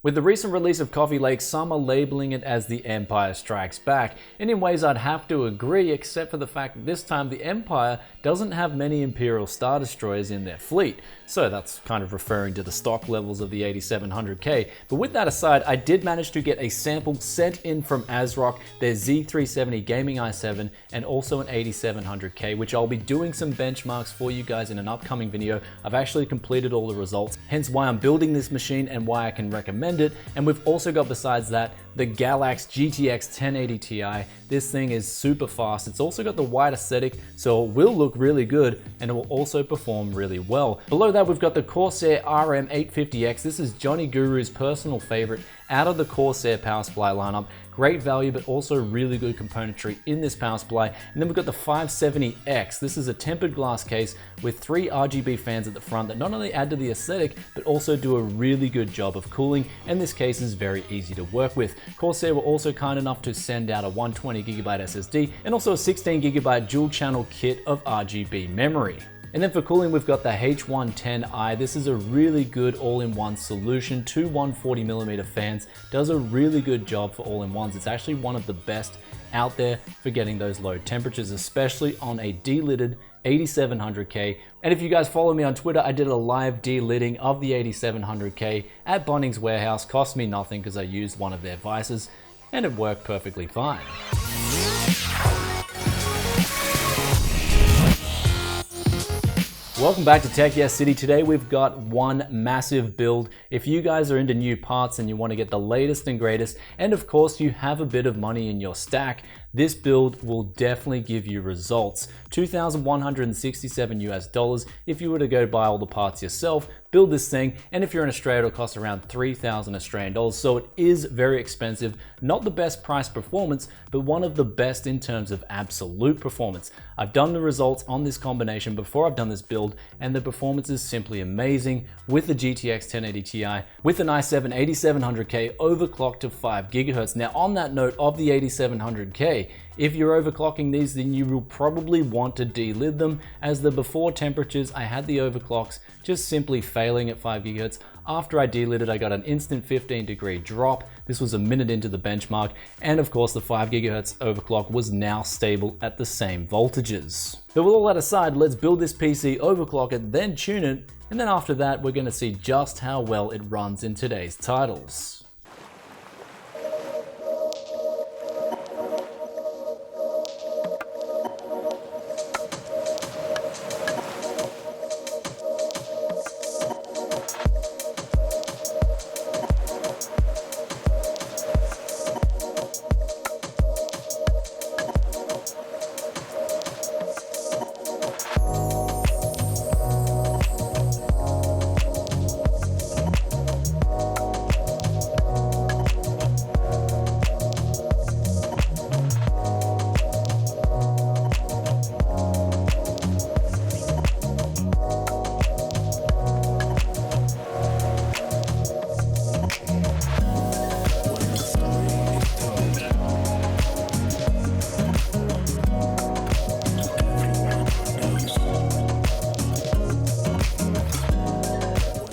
With the recent release of Coffee Lake, some are labeling it as the Empire Strikes Back, and in ways I'd have to agree, except for the fact that this time the Empire doesn't have many Imperial Star Destroyers in their fleet, so that's kind of referring to the stock levels of the 8700K. But with that aside, I did manage to get a sample sent in from ASRock, their Z370 Gaming i7, and also an 8700K, which I'll be doing some benchmarks for you guys in an upcoming video. I've actually completed all the results, hence why I'm building this machine and why I can recommend it. And we've also got, besides that, the Galax GTX 1080 Ti. This thing is super fast. It's also got the white aesthetic, so it will look really good and it will also perform really well. Below that, we've got the Corsair RM850X. This is Johnny Guru's personal favorite out of the Corsair power supply lineup. Great value, but also really good componentry in this power supply. And then we've got the 570X. This is a tempered glass case with 3 RGB fans at the front that not only add to the aesthetic, but also do a really good job of cooling. And this case is very easy to work with. Corsair were also kind enough to send out a 120GB SSD and also a 16GB dual channel kit of RGB memory. And then for cooling, we've got the H110i. This is a really good all-in-one solution. 2 140mm fans, does a really good job for all-in-ones. It's actually one of the best out there for getting those low temperatures, especially on a delidded 8700K. And if you guys follow me on Twitter, I did a live delidding of the 8700K at Bunnings Warehouse. Cost me nothing because I used one of their vices and it worked perfectly fine. Welcome back to Tech Yes City. Today we've got one massive build. If you guys are into new parts and you want to get the latest and greatest, and of course you have a bit of money in your stack, this build will definitely give you results. $2,167 US if you were to go buy all the parts yourself, build this thing, and if you're in Australia, it'll cost around 3,000 Australian dollars. So it is very expensive, not the best price performance, but one of the best in terms of absolute performance. I've done the results on this combination before I've done this build, and the performance is simply amazing with the GTX 1080 Ti, with an i7 8700K overclocked to 5 GHz. Now on that note of the 8700K, if you're overclocking these, then you will probably want to delid them, as the before temperatures I had the overclocks just simply failing at 5 GHz. After I delidded, I got an instant 15-degree drop. This was a minute into the benchmark, and of course the 5 GHz overclock was now stable at the same voltages. But with all that aside, let's build this PC, overclock it, then tune it, and then after that we're going to see just how well it runs in today's titles.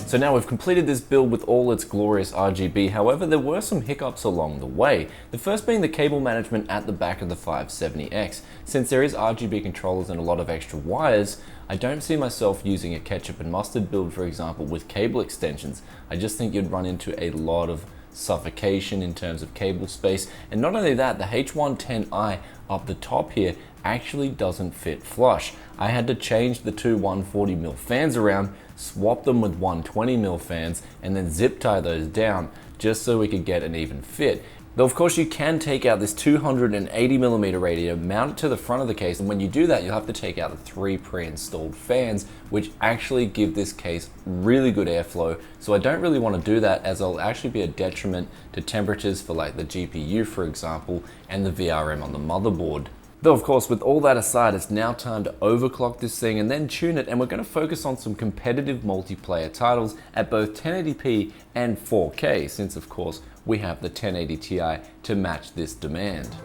So now we've completed this build with all its glorious RGB, however there were some hiccups along the way. The first being the cable management at the back of the 570X. Since there is RGB controllers and a lot of extra wires, I don't see myself using a ketchup and mustard build, for example, with cable extensions. I just think you'd run into a lot of suffocation in terms of cable space. And not only that, the H110i up the top here actually doesn't fit flush. I had to change the 2 140mm fans around, swap them with 120mm fans, and then zip tie those down just so we could get an even fit. Though of course you can take out this 280mm radio, mount it to the front of the case, and when you do that you'll have to take out the 3 pre-installed fans, which actually give this case really good airflow. So I don't really want to do that, as it'll actually be a detriment to temperatures for like the GPU, for example, and the VRM on the motherboard. Though of course, with all that aside, it's now time to overclock this thing and then tune it, and we're going to focus on some competitive multiplayer titles at both 1080p and 4K, since of course we have the 1080 Ti to match this demand.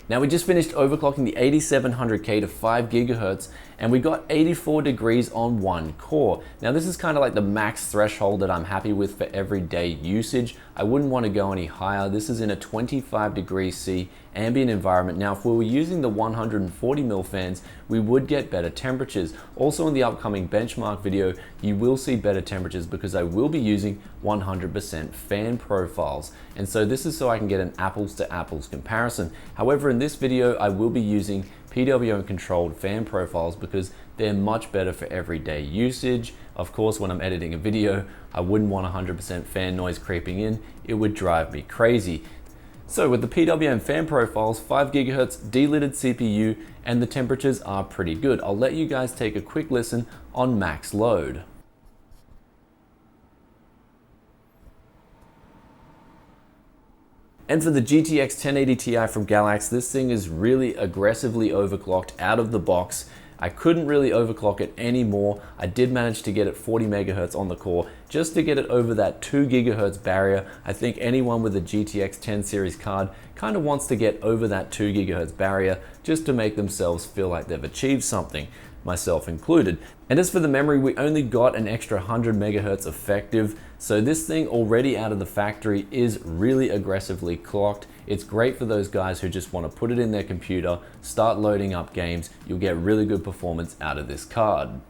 Now we just finished overclocking the 8700K to 5 GHz and we got 84 degrees on one core. Now this is kind of like the max threshold that I'm happy with for everyday usage. I wouldn't want to go any higher. This is in a 25 degrees C ambient environment. Now if we were using the 140mm fans, we would get better temperatures. Also in the upcoming benchmark video, you will see better temperatures because I will be using 100% fan profiles. And so this is so I can get an apples to apples comparison. However, in this video, I will be using PWM controlled fan profiles because they're much better for everyday usage. Of course, when I'm editing a video, I wouldn't want 100% fan noise creeping in. It would drive me crazy. So with the PWM fan profiles, 5 GHz, delitted CPU, and the temperatures are pretty good. I'll let you guys take a quick listen on max load. And for the GTX 1080 Ti from Galax, this thing is really aggressively overclocked out of the box. I couldn't really overclock it anymore. I did manage to get it 40 megahertz on the core just to get it over that 2 gigahertz barrier. I think anyone with a GTX 10 series card kind of wants to get over that 2 gigahertz barrier just to make themselves feel like they've achieved something, myself included. And as for the memory, we only got an extra 100 megahertz effective. So this thing already out of the factory is really aggressively clocked. It's great for those guys who just want to put it in their computer, start loading up games. You'll get really good performance out of this card.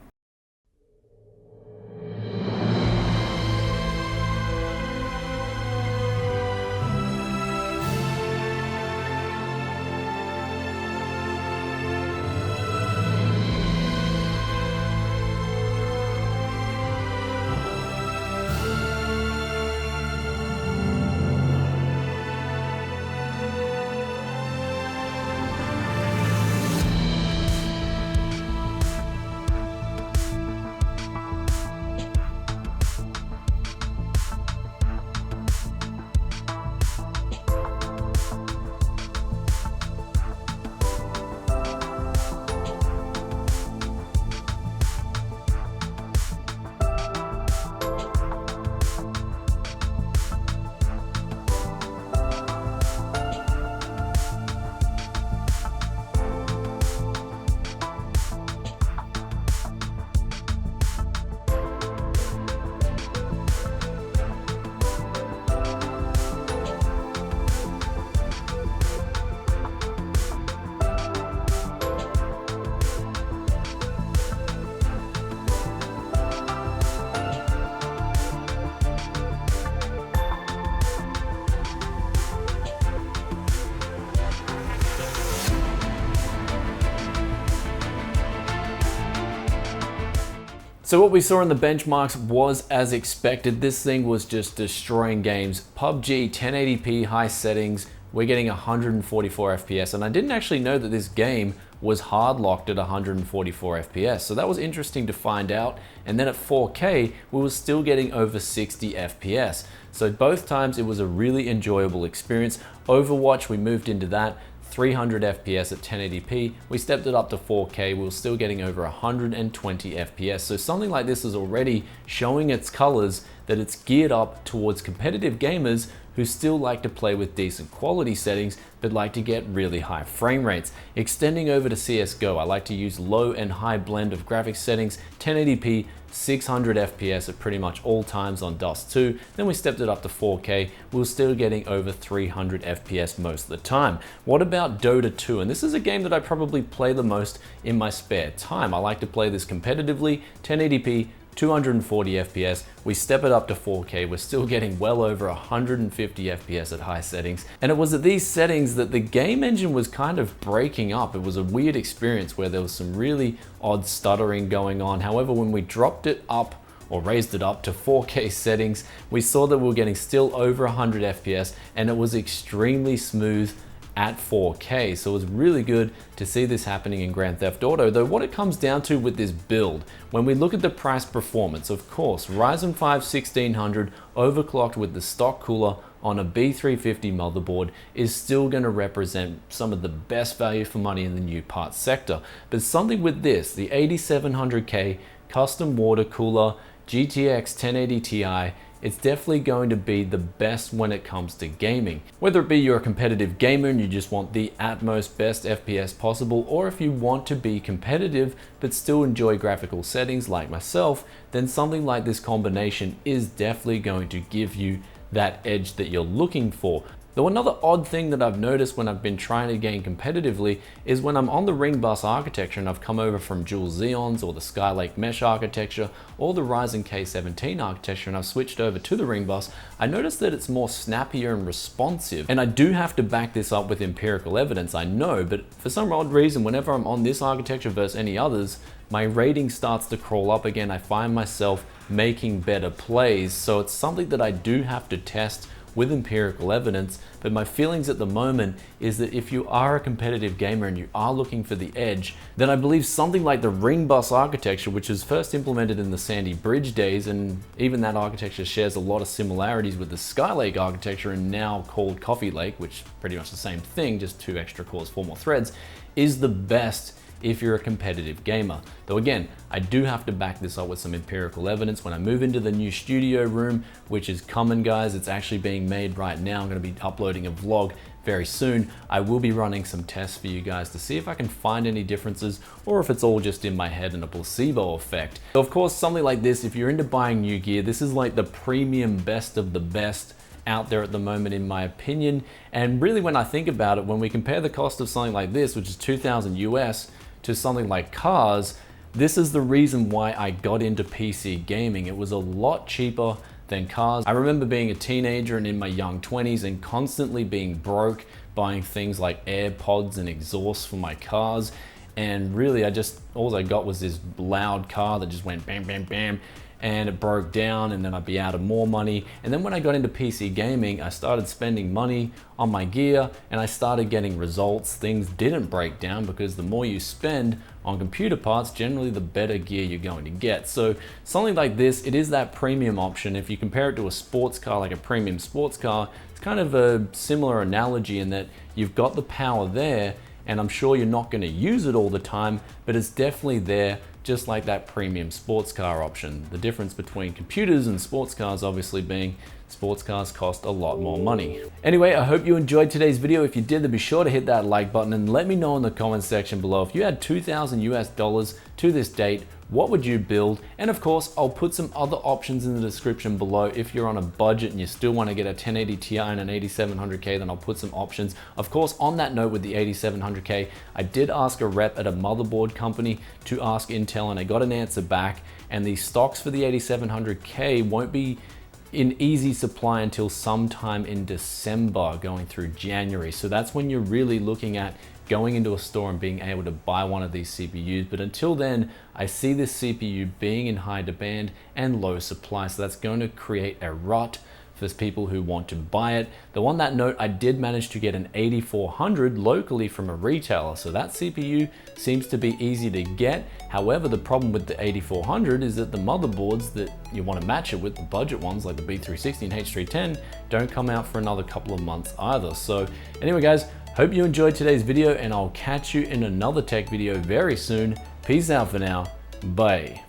So what we saw in the benchmarks was as expected. This thing was just destroying games. PuBG 1080p high settings, we're getting 144 FPS, and I didn't actually know that this game was hard locked at 144 FPS. So that was interesting to find out. And then at 4K, we were still getting over 60 FPS. So both times it was a really enjoyable experience. Overwatch, we moved into that. 300 FPS at 1080p. We stepped it up to 4K. We were still getting over 120 FPS. So something like this is already showing its colors that it's geared up towards competitive gamers who still like to play with decent quality settings but like to get really high frame rates. Extending over to Csgo, I like to use low and high blend of graphics settings, 1080p, 600 FPS at pretty much all times on Dust 2. Then we stepped it up to 4K. We were still getting over 300 FPS most of the time. What about Dota 2? And this is a game that I probably play the most in my spare time. I like to play this competitively, 1080p, 240 FPS. We step it up to 4K. We're still getting well over 150 FPS at high settings. And it was at these settings that the game engine was kind of breaking up. It was a weird experience where there was some really odd stuttering going on. However, when we dropped it up or raised it up to 4K settings, we saw that we were getting still over 100 FPS and it was extremely smooth at 4K. So it was really good to see this happening in Grand Theft Auto. Though what it comes down to with this build, when we look at the price performance, of course, Ryzen 5 1600 overclocked with the stock cooler on a B350 motherboard is still going to represent some of the best value for money in the new parts sector. But something with this, the 8700K custom water cooler GTX 1080 Ti, it's definitely going to be the best when it comes to gaming. Whether it be you're a competitive gamer and you just want the utmost best FPS possible, or if you want to be competitive but still enjoy graphical settings like myself, then something like this combination is definitely going to give you that edge that you're looking for. Though another odd thing that I've noticed when I've been trying to game competitively is when I'm on the ring bus architecture and I've come over from dual Xeons or the Skylake mesh architecture or the Ryzen K17 architecture and I've switched over to the ring bus, I noticed that it's more snappier and responsive. And I do have to back this up with empirical evidence, I know, but for some odd reason, whenever I'm on this architecture versus any others, my rating starts to crawl up again. I find myself making better plays. So it's something that I do have to test with empirical evidence, but my feelings at the moment is that if you are a competitive gamer and you are looking for the edge, then I believe something like the ring bus architecture, which was first implemented in the Sandy Bridge days, and even that architecture shares a lot of similarities with the Skylake architecture and now called Coffee Lake, which is pretty much the same thing, just 2 extra cores, 4 more threads, is the best if you're a competitive gamer. Though again, I do have to back this up with some empirical evidence. When I move into the new studio room, which is coming, guys, it's actually being made right now. I'm gonna be uploading a vlog very soon. I will be running some tests for you guys to see if I can find any differences or if it's all just in my head and a placebo effect. So of course, something like this, if you're into buying new gear, this is like the premium best of the best out there at the moment, in my opinion. And really, when I think about it, when we compare the cost of something like this, which is 2,000 US, to something like cars, this is the reason why I got into PC gaming. It was a lot cheaper than cars. I remember being a teenager and in my young 20s and constantly being broke, buying things like AirPods and exhausts for my cars. And really, all I got was this loud car that just went bam, bam, bam, and it broke down, and then I'd be out of more money. And then when I got into PC gaming, I started spending money on my gear and I started getting results. Things didn't break down because the more you spend on computer parts, generally the better gear you're going to get. So something like this, it is that premium option. If you compare it to a sports car, like a premium sports car, it's kind of a similar analogy in that you've got the power there, and I'm sure you're not going to use it all the time, but it's definitely there, just like that premium sports car option. The difference between computers and sports cars obviously being sports cars cost a lot more money. Anyway, I hope you enjoyed today's video. If you did, then be sure to hit that like button and let me know in the comments section below. If you had 2,000 US dollars to this date, what would you build? And of course, I'll put some other options in the description below. If you're on a budget and you still want to get a 1080 Ti and an 8700K, then I'll put some options. Of course, on that note with the 8700K, I did ask a rep at a motherboard company to ask Intel and I got an answer back. And the stocks for the 8700K won't be in easy supply until sometime in December going through January. So that's when you're really looking at going into a store and being able to buy one of these CPUs. But until then, I see this CPU being in high demand and low supply. So that's going to create a rut for people who want to buy it. Though on that note, I did manage to get an 8400 locally from a retailer. So that CPU seems to be easy to get. However, the problem with the 8400 is that the motherboards that you want to match it with, the budget ones like the B360 and H310, don't come out for another couple of months either. So anyway, guys, hope you enjoyed today's video and I'll catch you in another tech video very soon. Peace out for now. Bye.